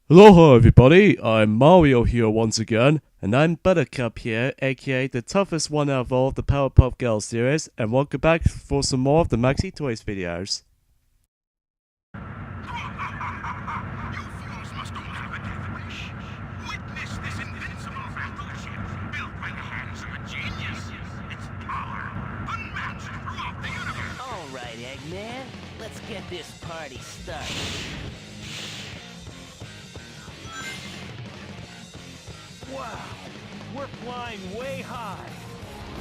Aloha everybody, I'm Mario here once again, and I'm Buttercup here, aka the toughest one out of all of the Powerpuff Girls series, and welcome back for some more of the Maxi Toys videos. You fools must all have a death wish. Witness this invincible battleship built by the hands of a genius. Its power unmatched throughout the universe. All right, Eggman, let's get this party started. Wow, we're flying way high.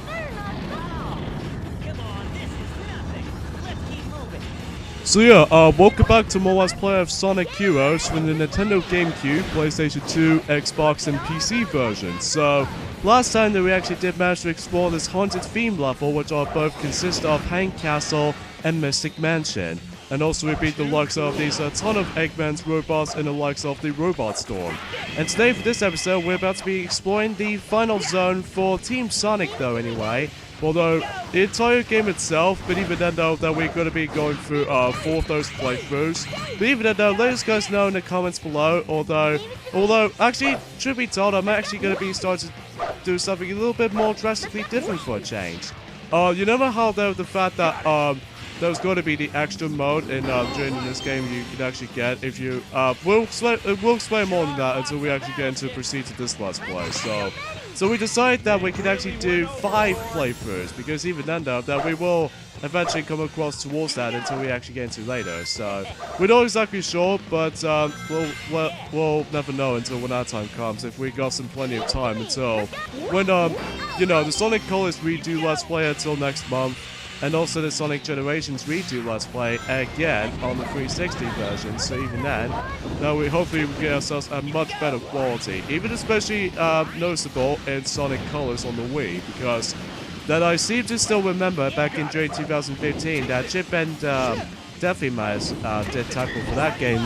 Come on, this is nothing. Let's keep moving. So yeah, welcome back to more Let's Play of Sonic Heroes from the Nintendo GameCube, PlayStation 2, Xbox, and PC version. So, last time that we actually did manage to explore this haunted theme level, which are both consist of Hang Castle and Mystic Mansion. And also we beat the likes of these ton of Eggman's robots and the likes of the Robot Storm. And today for this episode we're about to be exploring the final zone for Team Sonic though anyway. Although the entire game itself, but even then though that we're going to be going through 4 of those playthroughs. But even then though, let us guys know in the comments below, although actually, truth be told, I'm actually going to be starting to do something a little bit more drastically different for a change. You remember how though the fact that there's going to be the extra mode in during this game you can actually get if you we'll explain more than that until we actually get into proceed to this Let's Play. So we decided that we can actually do 5 playthroughs because even then though that we will eventually come across towards that until we actually get into later. So we're not exactly sure, but we'll never know until when that time comes. If we got some plenty of time until when you know the Sonic Colors redo Let's Play until next month. And also the Sonic Generations redo Let's Play again on the 360 version, so even then, we hopefully will get ourselves a much better quality, even especially noticeable in Sonic Colors on the Wii, because that I seem to still remember back in June 2015 that Chip and Deathly Mice did tackle for that game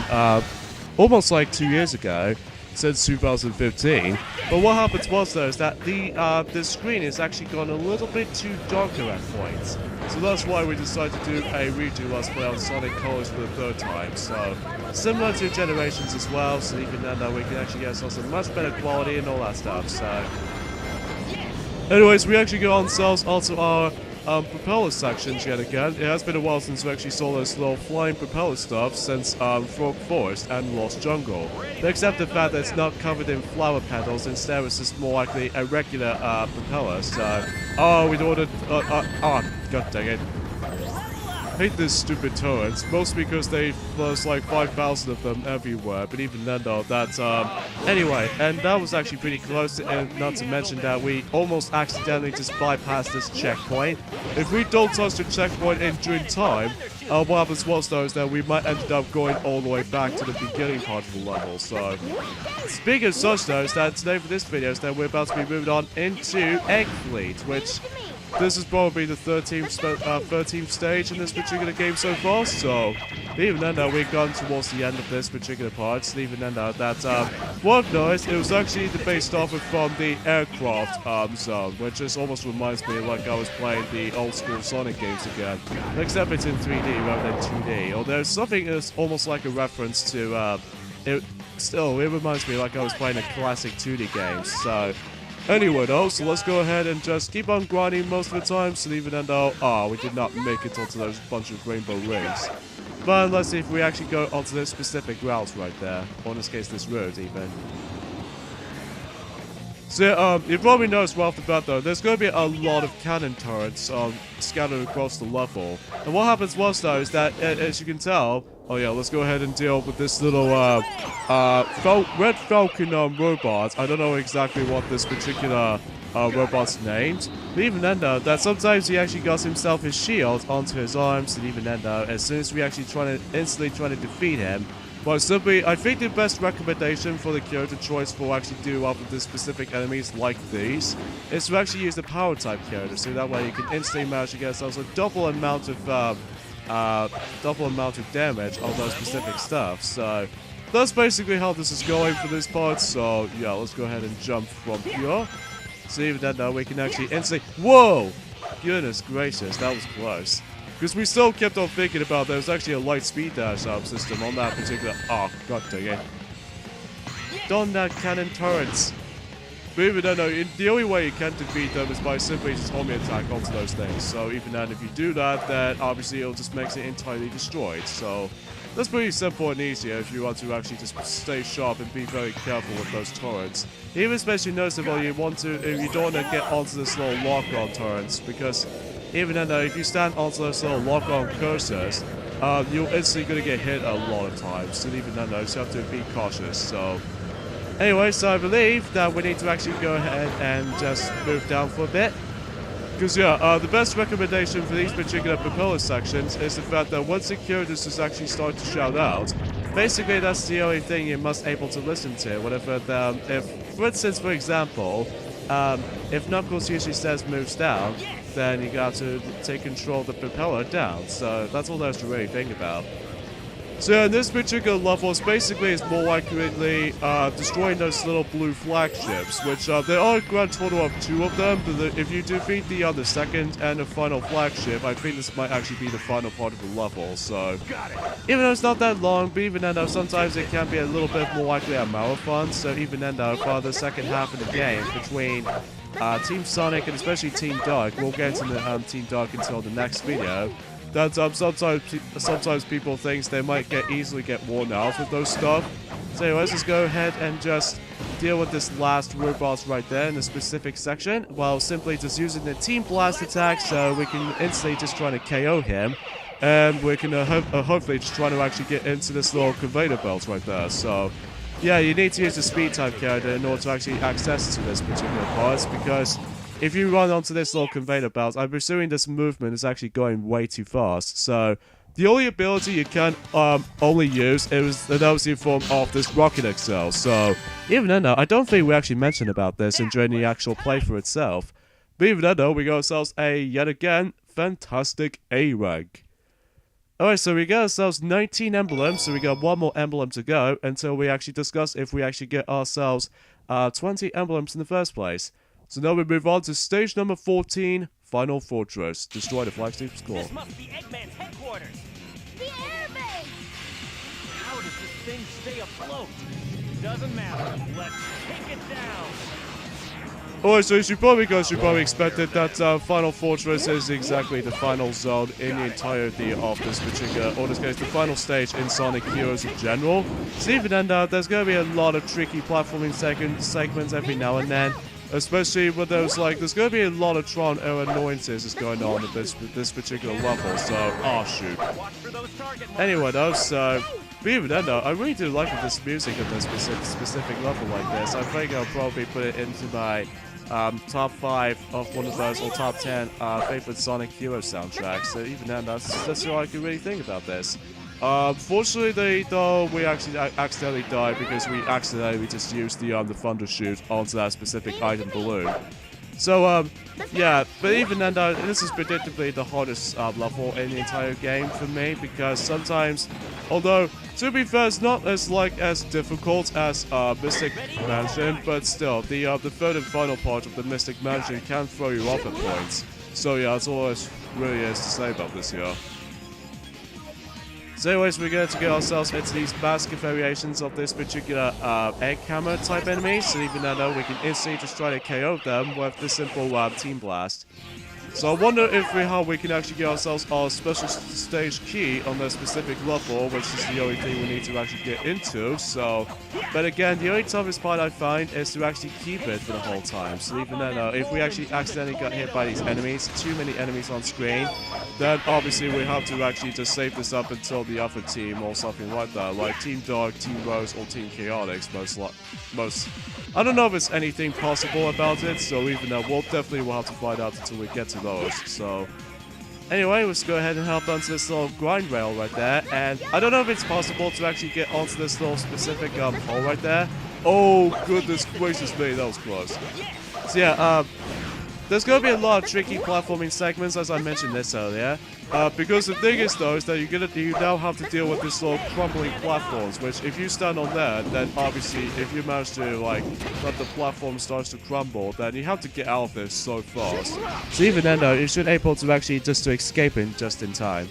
almost like 2 years ago. Since 2015, but what happens was though is that the screen is actually gone a little bit too darker at points, so that's why we decided to do a redo Let's Play on Sonic Colors for the 3rd time. So similar to Generations as well, so even then we can actually get ourselves a much better quality and all that stuff. So anyways, we actually go on ourselves onto our propeller sections yet again. It has been a while since we actually saw those little flying propeller stuff since Frog Forest and Lost Jungle. Except the fact that it's not covered in flower petals, instead it's just more likely a regular propeller. So, we'd ordered, god dang it. I hate these stupid turrets, mostly because there's like 5,000 of them everywhere, but even then though, that's, anyway, and that was actually pretty close, and not to mention that we almost accidentally just bypassed this checkpoint. If we don't touch the checkpoint in due time, what happens was though is that we might end up going all the way back to the beginning part of the level. So, speaking of such though, is that today for this video is that we're about to be moving on into Egg Fleet, which this is probably the 13th stage in this particular game so far, so even then we've gone towards the end of this particular part, so even then that what I've noticed, it was actually based off of from the aircraft zone, which just almost reminds me like I was playing the old school Sonic games again, except it's in 3D rather than 2D, although something is almost like a reference to, it reminds me like I was playing a classic 2D game, so anyway though, so let's go ahead and just keep on grinding most of the time, so even then though, we did not make it onto those bunch of rainbow rings. But let's see if we actually go onto this specific route right there, or in this case this road even. So you probably noticed right off the bat though, there's going to be a lot of cannon turrets scattered across the level. And what happens was though is that, as you can tell, oh yeah, let's go ahead and deal with this little Red Falcon robot. I don't know exactly what this particular robot's named, but even then though, that sometimes he actually got himself his shield onto his arms, and even then though, as soon as we actually instantly try to defeat him, well, simply, I think the best recommendation for the character choice for actually do up with the specific enemies like these is to actually use the power type character, so that way you can instantly manage to get yourselves a double amount of damage on those specific stuff. So that's basically how this is going for this part. So yeah, let's go ahead and jump from here. So even then now we can actually instantly, whoa, goodness gracious, that was close. Because we still kept on thinking about there was actually a light speed dash system on that particular... Oh, god dang it. don't have cannon turrets. But even then, the only way you can defeat them is by simply just homing attack onto those things. So even then, if you do that, then obviously it'll just make it entirely destroyed. So that's pretty simple and easy if you want to actually just stay sharp and be very careful with those turrets. Even especially noticeable if you don't want to get onto this little lock-on turrets, because even then, if you stand onto those little lock-on cursors, you're instantly going to get hit a lot of times. And even then, you just have to be cautious. So anyway, so I believe that we need to actually go ahead and just move down for a bit. Because, yeah, the best recommendation for these particular propeller sections is the fact that once the characters just actually start to shout out, basically that's the only thing you must able to listen to. Whatever for instance, for example, if Knuckles usually says moves down, then you got to take control of the propeller down. So that's all there's to really think about. So in this particular level, it's basically more accurately destroying those little blue flagships, which there are a grand total of 2 of them, but if you defeat the second and the final flagship, I think this might actually be the final part of the level. So even though it's not that long, but even then though sometimes it can be a little bit more likely a marathon, so even then though for the second half of the game between Team Sonic and especially Team Dark, we'll get into the Team Dark until the next video. That sometimes people think they might easily get worn out with those stuff. So anyways, let's go ahead and just deal with this last root boss right there in the specific section, while simply just using the Team Blast attack, so we can instantly just try to KO him, and we can hopefully just try to actually get into this little conveyor belt right there. So yeah, you need to use the speed type character in order to actually access to this particular part, because if you run onto this little conveyor belt, I'm assuming this movement is actually going way too fast. So the only ability you can only use is the form of this Rocket Excel. So even then though, I don't think we actually mentioned about this during the actual playthrough itself. But even then though, we got ourselves yet again, fantastic A rank. Alright, so we got ourselves 19 emblems, so we got 1 more emblem to go until we actually discuss if we actually get ourselves 20 emblems in the first place. So now we move on to stage number 14, Final Fortress. Destroy the flagship score. This must be Eggman's headquarters. The airbase! How does this thing stay afloat? Doesn't matter. Let's take it down. Alright, so you probably expected that Final Fortress is exactly the final zone in the entirety of this particular, or in this case, the final stage in Sonic Heroes in general. So even then, there's going to be a lot of tricky platforming segments every now and then. Especially with those, there's going to be a lot of Tron era annoyances going on in this particular level, so, oh shoot. Anyway though, so, but even then though, I really do like this music at this specific level like this. I think I'll probably put it into my top 5 of one of those, or top 10 favorite Sonic Hero soundtracks. So even then, that's all I can really think about this. Fortunately though, we actually accidentally died because we accidentally just used the Thunder Shoot onto that specific item balloon. So, yeah, but even then, this is predictably the hardest level in the entire game for me, because sometimes, although, to be fair, it's not as difficult as Mystic Mansion, but still, the third and final part of the Mystic Mansion can throw you off at points. So yeah, that's all there really is to say about this here. So anyways, we're going to get ourselves into these basket variations of this particular egg hammer type enemies, so even though we can instantly just try to KO them with this simple Team Blast. So I wonder how we can actually get ourselves our special stage key on that specific level, which is the only thing we need to actually get into. So, but again, the only toughest part I find is to actually keep it for the whole time. So even then, if we actually accidentally got hit by these enemies, too many enemies on screen, then obviously we have to actually just save this up until the other team or something like that, like Team Dark, Team Rose, or Team Chaotix. Most. I don't know if there's anything possible about it, so even though we'll have to find out until we get to those. So anyway, let's go ahead and hop onto this little grind rail right there, and I don't know if it's possible to actually get onto this little specific hole right there. Oh goodness gracious me, that was close. So yeah, there's going to be a lot of tricky platforming segments, as I mentioned this earlier. Because the thing is though, is that you now have to deal with this little crumbling platforms, which if you stand on there, then obviously if you manage to let the platform starts to crumble, then you have to get out of this so fast. So even then though, you should be able to actually just to escape in just in time.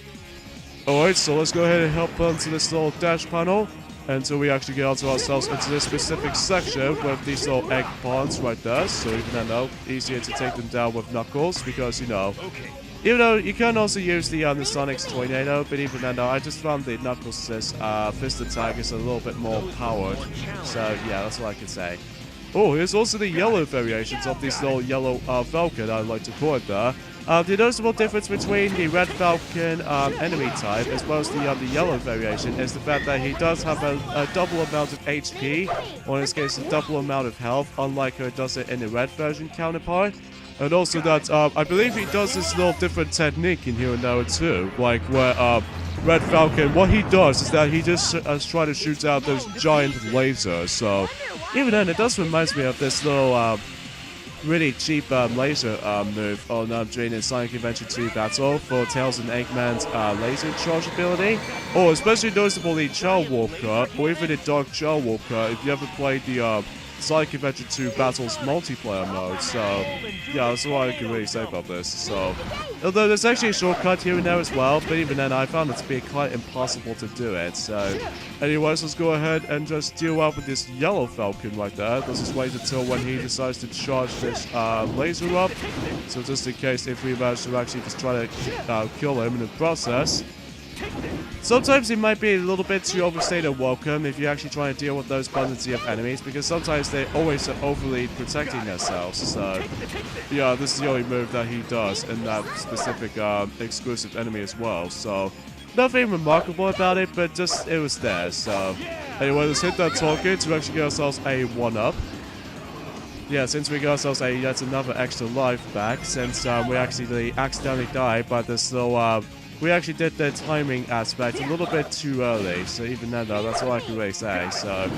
Alright, so let's go ahead and hop onto this little dash panel. until we actually get onto ourselves into this specific section with these little egg pawns right there. So even then though, easier to take them down with Knuckles because, you know, even though you can also use the Sonic's Tornado, but even then though, I just found the Knuckles' fist attack is a little bit more powered. So yeah, that's what I can say. Oh, here's also the yellow variations of this little yellow Falcon, I'd like to call it there. The noticeable difference between the Red Falcon enemy type as well as the yellow variation is the fact that he does have a double amount of HP, or in this case a double amount of health, unlike how it does it in the Red version counterpart. And also that, I believe he does this little different technique in here and there too, like where Red Falcon, what he does is that he just tries to shoot out those giant lasers, so even then it does remind me of this little really cheap laser move on during the Sonic Adventure 2 battle for Tails and Eggman's laser charge ability. Or especially noticeable the Chao Walker, or even the Dark Chao Walker if you ever played the Sonic Adventure 2 Battles multiplayer mode. So yeah, that's all I can really say about this. So although there's actually a shortcut here and there as well, but even then I found it to be quite impossible to do it. So anyways, let's go ahead and just deal out with this yellow Falcon right there. Let's just wait until when he decides to charge this laser up. So just in case if we manage to actually just try to kill him in the process. Sometimes it might be a little bit too overstated welcome if you're actually trying to deal with those quantity of enemies, because sometimes they're always overly protecting themselves. So yeah, this is the only move that he does in that specific exclusive enemy as well. So nothing remarkable about it, but just it was there. So anyway, let's hit that target to actually get ourselves a 1-up. Yeah, since we got ourselves yet another extra life back, since we actually accidentally died by this little we actually did the timing aspect a little bit too early, so even then though, that's all I can really say. So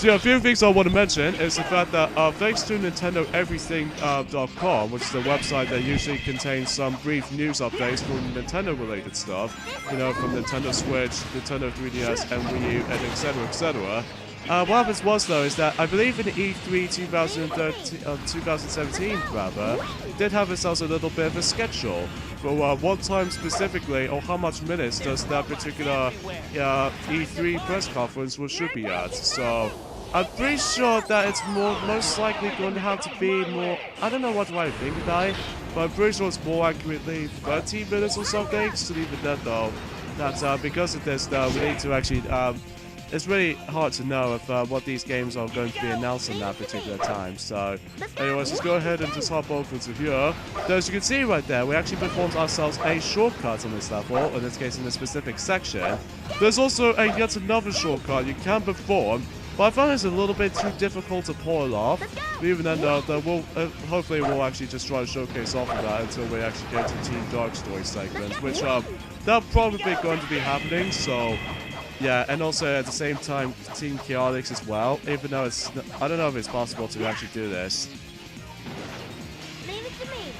yeah, a few things I want to mention is the fact that thanks to NintendoEverything.com, which is the website that usually contains some brief news updates from Nintendo related stuff, you know, from Nintendo Switch, Nintendo 3DS, and Wii U, and etc, etc. What happens was, though, is that I believe in E3 2017, rather, did have themselves a little bit of a schedule for what time specifically, or how much minutes does that particular E3 press conference should be at. So I'm pretty sure that it's most likely going to have to be more, I don't know what do I think about it, but I'm pretty sure it's more accurately 30 minutes or something. So even then, though, that because of this, though, we need to actually it's really hard to know if what these games are going to be announced in that particular time. So anyways, let's go ahead and just hop over to here. So as you can see right there, we actually performed ourselves a shortcut on this level, in this case in this specific section. There's also yet another shortcut you can perform, but I found it's a little bit too difficult to pull it off. But even then, hopefully we'll actually just try to showcase off of that until we actually get to Team Dark story segments, which that's probably going to be happening. So yeah, and also at the same time, Team Chaotix as well, even though it's, I don't know if it's possible to actually do this. Leave it to me.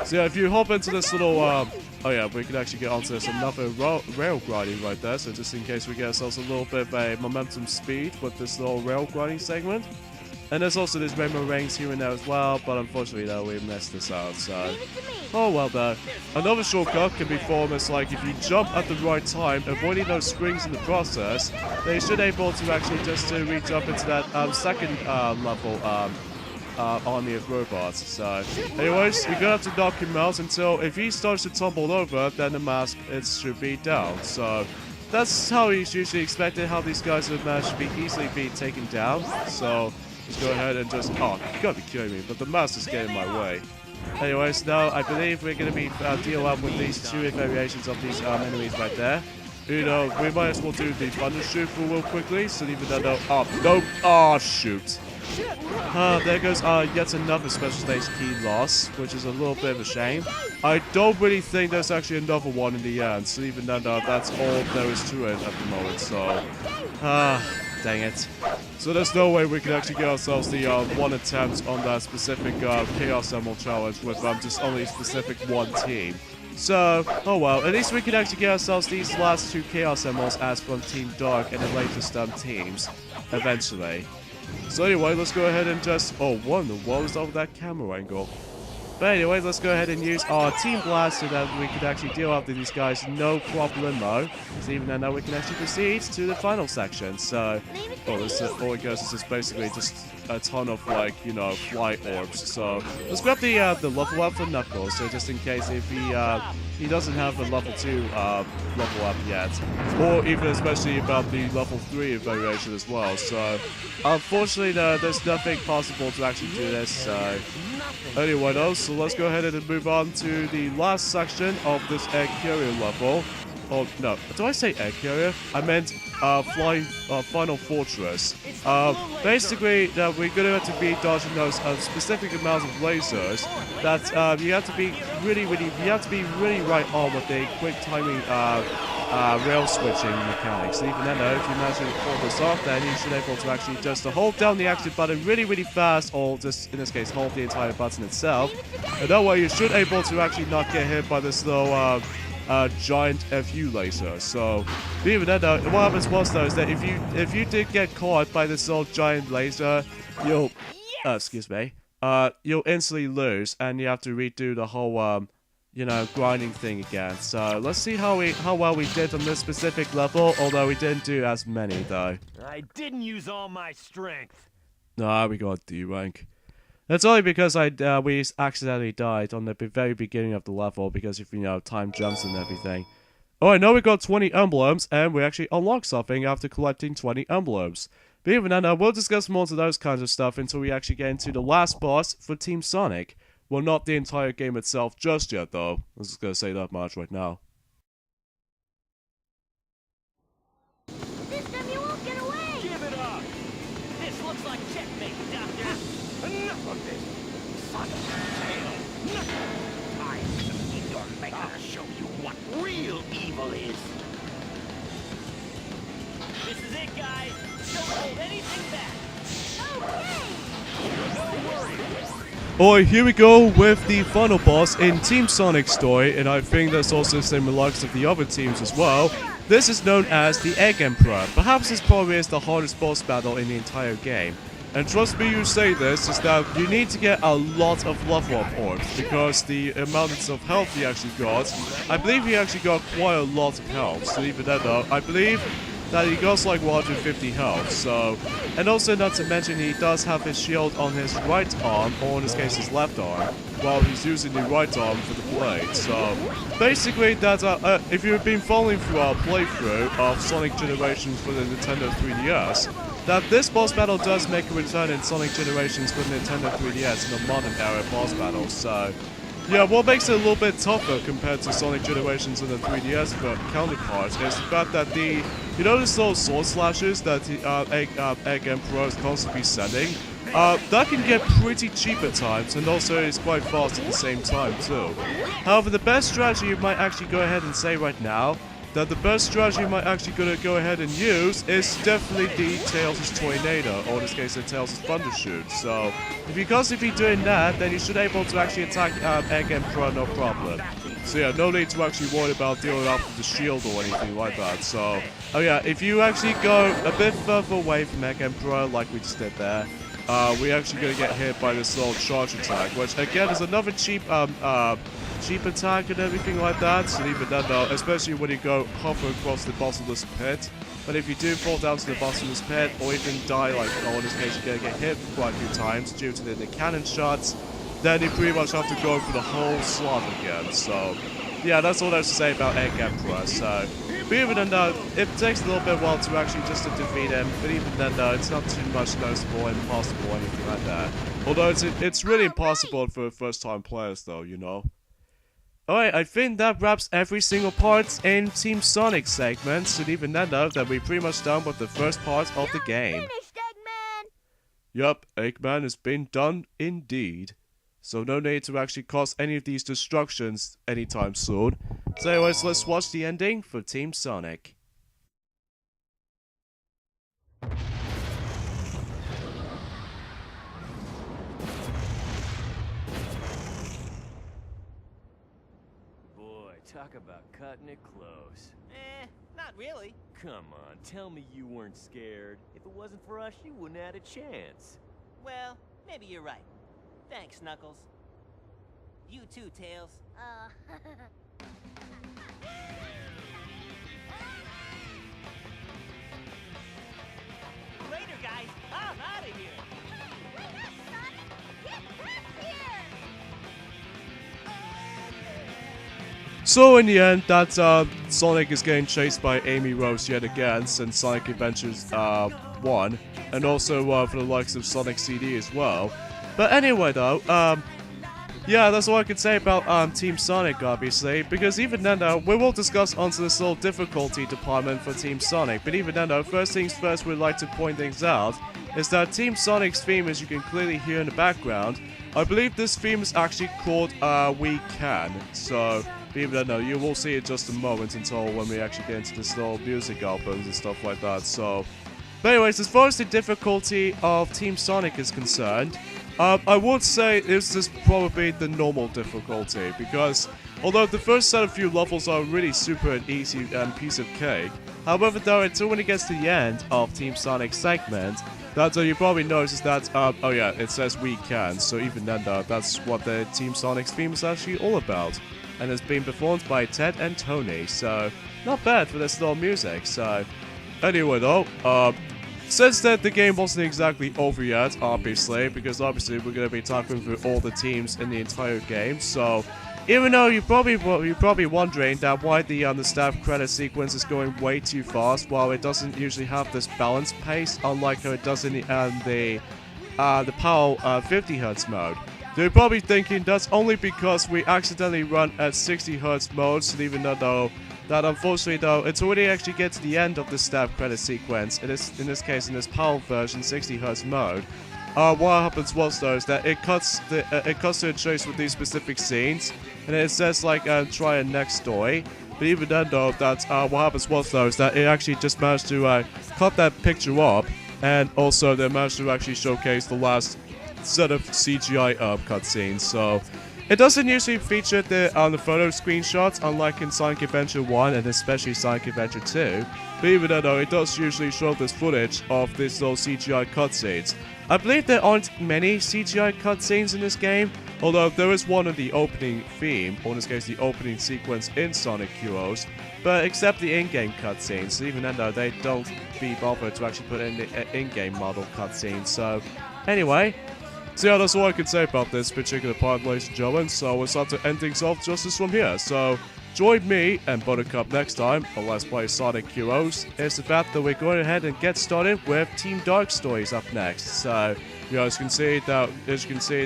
So yeah, if you hop into this little, oh yeah, we can actually get onto this another rail grinding right there, so just in case we get ourselves a little bit of a momentum speed with this little rail grinding segment. And there's also this rainbow rings here and there as well, but unfortunately though, we messed this out, so Leave it to me. oh well though. Another shortcut can be formed as like if you jump at the right time, avoiding those springs in the process, then you should be able to actually just reach up into that second level army of robots. So anyways, you're gonna have to knock him out until if he starts to tumble over, then the mask should be down. So that's how he's usually expected, how these guys have managed to be easily be taken down. So let's go ahead and just, oh, you gotta be kidding me, but the mouse is getting in my way. Anyways, now I believe we're gonna be deal up with these two variations of these enemies right there. You know, we might as well do the thunder shoot for real quickly, so even though, oh, nope, oh, shoot. There goes yet another special stage key loss, which is a little bit of a shame. I don't really think there's actually another one in the end, so even though that's all there is to it at the moment, so, dang it. So there's no way we can actually get ourselves the one attempt on that specific Chaos Emerald challenge with just only a specific one team. So, oh well, at least we can actually get ourselves these last two Chaos Emeralds as from Team Dark and the latest teams, eventually. So anyway, let's go ahead and just, oh, what in the world is up with that camera angle? But anyways, let's go ahead and use our Team Blast so that we can actually deal after these guys no problemo. So even now we can actually proceed to the final section. So, all it goes is just basically just a ton of, like, you know, fly orbs. So let's grab the level up for Knuckles. So just in case if he doesn't have a level 2 level up yet, or even especially about the level 3 variation as well. So unfortunately, there's nothing possible to actually do this. Anyway, though, so let's go ahead and move on to the last section of this egg carrier level. Oh, no. Did I say egg carrier? I meant flying final fortress. Basically, we're gonna have to be dodging those specific amounts of lasers that you have to be really right on with the quick timing rail switching mechanics. And even then, though, if you manage to pull this off, then you should be able to actually just hold down the action button really fast, or just in this case hold the entire button itself. And that way, you should be able to actually not get hit by this little giant FU laser. So even then, though, what happens was though is that if you did get caught by this little giant laser, you'll you'll instantly lose, and you have to redo the whole you know, grinding thing again. So let's see how well we did on this specific level, although we didn't do as many though. I didn't use all my strength. Nah, we got D rank. That's only because we accidentally died on the very beginning of the level because of, you know, time jumps and everything. Alright, now we got 20 emblems, and we actually unlocked something after collecting 20 emblems. But even then, we'll discuss more of those kinds of stuff until we actually get into the last boss for Team Sonic. Well, not the entire game itself just yet, though. I'm just gonna say that much right now. This time you won't get away! Give it up! This looks like checkmate, Doctor! Enough of this! Sonic tail! Time to meet your maker to show you what real evil is! This is it, guys! Don't hold anything back! Okay! No worries! Alright, here we go with the final boss in Team Sonic's story, and I think that's also the same with the likes of the other teams as well. This is known as the Egg Emperor. Perhaps this probably is the hardest boss battle in the entire game. And trust me, you say this, is that you need to get a lot of level up orbs, because the amount of health he actually got, I believe he actually got quite a lot of health. So even then though, I believe that he goes like 150 health, so... And also not to mention he does have his shield on his right arm, or in this case his left arm, while he's using the right arm for the blade. So basically that's if you've been following through our playthrough of Sonic Generations for the Nintendo 3DS, that this boss battle does make a return in Sonic Generations for the Nintendo 3DS in the modern era boss battle, so... Yeah, what makes it a little bit tougher compared to Sonic Generations and the 3DS counterparts is the fact that you know those little sword slashes that the Egg Emperor is constantly sending? That can get pretty cheap at times, and also is quite fast at the same time too. However, the best strategy you might actually go ahead and say right now, that the best strategy you might actually gonna go ahead and use is definitely the Tails' Tornado, or in this case the Tails' Thundershoot. So, because if you're doing that, then you should be able to actually attack Egg Emperor no problem. So yeah, no need to actually worry about dealing up with the shield or anything like that. So, oh yeah, if you actually go a bit further away from Egg Emperor, like we just did there, we're actually gonna get hit by this little charge attack, which again is another cheap attack and everything like that. So even then though, especially when you go hover across the bottomless pit. But if you do fall down to the bottomless pit, or even die, like in this case you're gonna get hit quite a few times due to the cannon shots, then you pretty much have to go through the whole slot again. So yeah, that's all there's to say about Egg Emperor. So but even then it takes a little bit while to actually just to defeat him, but even then it's not too much noticeable, impossible, or anything like that. Although it's really impossible for first time players though, you know. Alright, I think that wraps every single part in Team Sonic segments, and even then though, that we're pretty much done with the first part of the game. Finished, Eggman! Yup, Eggman has been done indeed. So no need to actually cause any of these destructions anytime soon. So anyways, let's watch the ending for Team Sonic. Boy, talk about cutting it close. Not really. Come on, tell me you weren't scared. If it wasn't for us, you wouldn't have had a chance. Well, maybe you're right. Thanks, Knuckles. You too, Tails. Later, guys. I'm out of here. Wait up, Sonic! Get back here! So in the end, that Sonic is getting chased by Amy Rose yet again since Sonic Adventures 1, and also for the likes of Sonic CD as well. But anyway though, yeah, that's all I can say about Team Sonic, obviously, because even then though, we will discuss onto this little difficulty department for Team Sonic, but even then though, first things first, we'd like to point things out, is that Team Sonic's theme, as you can clearly hear in the background, I believe this theme is actually called We Can, so even then though, you will see it just a moment until when we actually get into this little music albums and stuff like that, so... But anyways, as far as the difficulty of Team Sonic is concerned, I would say this is probably the normal difficulty, because although the first set of few levels are really super and easy and piece of cake, however though, until when it gets to the end of Team Sonic's segment, that's you probably notice that, oh yeah, it says We Can, so even then though, that's what the Team Sonic's theme is actually all about. And it's been performed by Ted and Tony, so not bad for this little music, so... Anyway though, since that the game wasn't exactly over yet, obviously, because obviously we're going to be talking through all the teams in the entire game, so even though you're probably wondering that why the staff credit sequence is going way too fast, while it doesn't usually have this balanced pace, unlike how it does in the PAL 50Hz mode. You're probably thinking that's only because we accidentally run at 60Hz mode, so even though that unfortunately though, it's already actually get to the end of the staff credit sequence, in this case in this PAL version 60Hz mode, what happens was though is that it cuts to a chase with these specific scenes, and it says like try a next story, but even then though, that what happens was though is that it actually just managed to cut that picture up, and also they managed to actually showcase the last set of CGI cutscenes, so it doesn't usually feature the photo screenshots, unlike in Sonic Adventure 1 and especially Sonic Adventure 2, but even though it does usually show this footage of these little CGI cutscenes. I believe there aren't many CGI cutscenes in this game, although there is one in the opening theme, or in this case the opening sequence in Sonic Heroes, but except the in-game cutscenes, even then though they don't be bothered to actually put in the in-game model cutscenes, so anyway. So yeah, that's all I can say about this particular part, ladies and gentlemen, so we'll start to end things off just as from here. So, join me and Buttercup next time on Let's Play Sonic Heroes. It's the fact that we're going ahead and get started with Team Dark Stories up next. So, you know, as you can see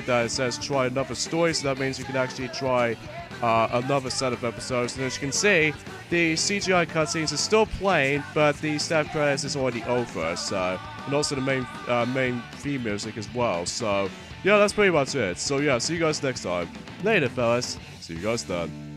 that it says try another story, so that means you can actually try another set of episodes. And as you can see, the CGI cutscenes are still playing, but the staff credits is already over, so... And also the main theme music as well, so... Yeah, that's pretty much it. So yeah, see you guys next time. Later, fellas. See you guys then.